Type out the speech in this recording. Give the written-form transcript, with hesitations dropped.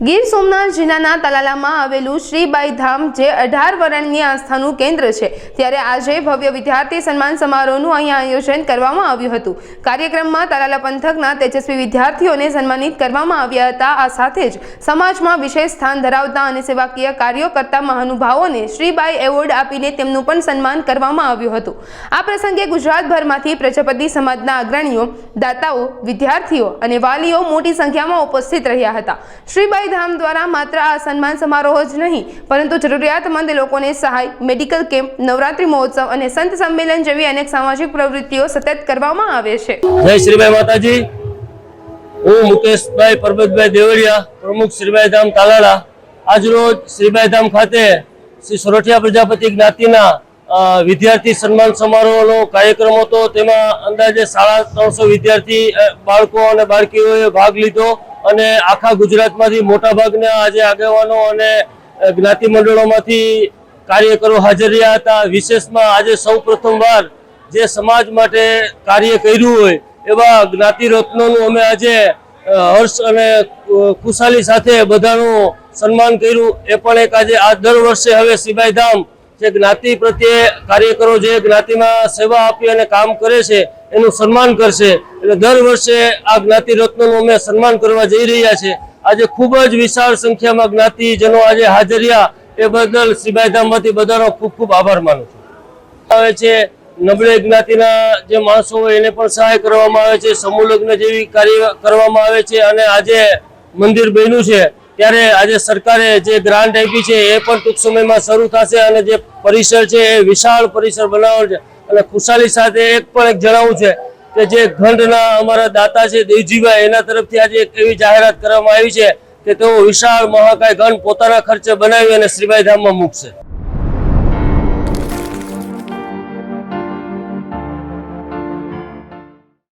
ગીર સોમનાથ જિલ્લાના તલાલામાં આવેલું શ્રીબાઈ ધામ જે 18 વરણની આસ્થાનું કેન્દ્ર છે, ત્યારે આજે ભવ્ય વિદ્યાર્થી સન્માન સમારોહનું અહીંયા આયોજન કરવામાં આવ્યું હતું। કાર્યક્રમમાં તલાલા પંથકના તેજસ્વી વિદ્યાર્થીઓને સન્માનિત કરવામાં આવ્યા હતા। આ સાથે જ સમાજમાં વિશેષ સ્થાન ધરાવતા અને સેવાકીય કાર્યો કરતા મહાનુભાવોને શ્રીબાઈ એવોર્ડ આપીને તેમનું પણ સન્માન કરવામાં આવ્યું હતું। આ પ્રસંગે ગુજરાતભરમાંથી પ્રજાપતિ સમાજના અગ્રણીઓ, દાતાઓ, વિદ્યાર્થીઓ અને વાલીઓ મોટી સંખ્યામાં ઉપસ્થિત રહ્યા હતા। શ્રીબાઈ ધામ દ્વારા માત્ર આ સન્માન સમારોહ જ નહીં, પરંતુ જરૂરિયાતમંદ લોકોને સહાય, મેડિકલ કેમ્પ, નવરાત્રી મહોત્સવ અને સંત સંમેલન જેવી અનેક સામાજિક પ્રવૃત્તિઓ સતત કરવામાં આવે છે। જય શ્રીબાઈ માતાજી। હું મુકેશભાઈ પરબતભાઈ દેવળિયા, પ્રમુખ શ્રીબાઈ ધામ તાલાલા। આજરોજ શ્રીબાઈ ધામ ખાતે શ્રી સોરઠિયા પ્રજાપતિ જ્ઞાતિના વિદ્યાર્થી સન્માન સમારોહનો કાર્યક્રમ હતો। તેમાં અંદાજે 350 વિદ્યાર્થી બાળકો અને બાળકીઓએ ભાગ લીધો અને આખા ગુજરાતમાંથી મોટાભાગના આજે આગેવાનો અને જ્ઞાતિ મંડળોમાંથી કાર્યકરો હાજર રહ્યા હતા। વિશેષમાં આજે સૌ પ્રથમવાર જે સમાજ માટે કાર્ય કર્યું હોય એવા જ્ઞાતિ રત્નોનું અમે આજે હર્ષ અને ખુશાલી સાથે બધાનું સન્માન કર્યું। એ પણ એક આજે આ દર વર્ષે હવે શ્રીબાઈ ધામ જે જ્ઞાતિ પ્રત્યે કાર્યકરો જે જ્ઞાતિમાં સેવા આપી અને કામ કરે છે એનું સન્માન કરશે। એટલે દર વર્ષે આ જ્ઞાતિ રત્નોનું અમે સન્માન કરવા જઈ રહ્યા છે। આજે ખૂબ જ વિશાળ સંખ્યામાં જ્ઞાતિજનો આજે હાજર રહ્યા, એ બદલ શ્રીબાઈ ધામમાંથી બધાનો ખૂબ ખૂબ આભાર માનું છું। આવે છે નબળી જ્ઞાતિના જે માણસો હોય એને પણ સહાય કરવામાં આવે છે, સમૂહ લગ્ન જેવી કાર્ય કરવામાં આવે છે। અને આજે મંદિર બન્યું છે ત્યારે આજે સરકારે જે ગ્રાન્ટ આપી છે એ પણ ટૂંક સમયમાં શરૂ થશે અને જે પરિસર છે એ વિશાળ પરિસર બનાવવાનો છે। અને ખુશાલી સાથે એક જણાવવું છે કે જે ગંઢના અમારા દાતા છે દેવજીભાઈ, એના તરફથી આજે એક એવી જાહેરાત કરવામાં આવી છે કે તેઓ વિશાળ મહાકાય ગંઢ પોતાના ખર્ચે બનાવી અને શ્રીબાઈ ધામમાં મૂકશે।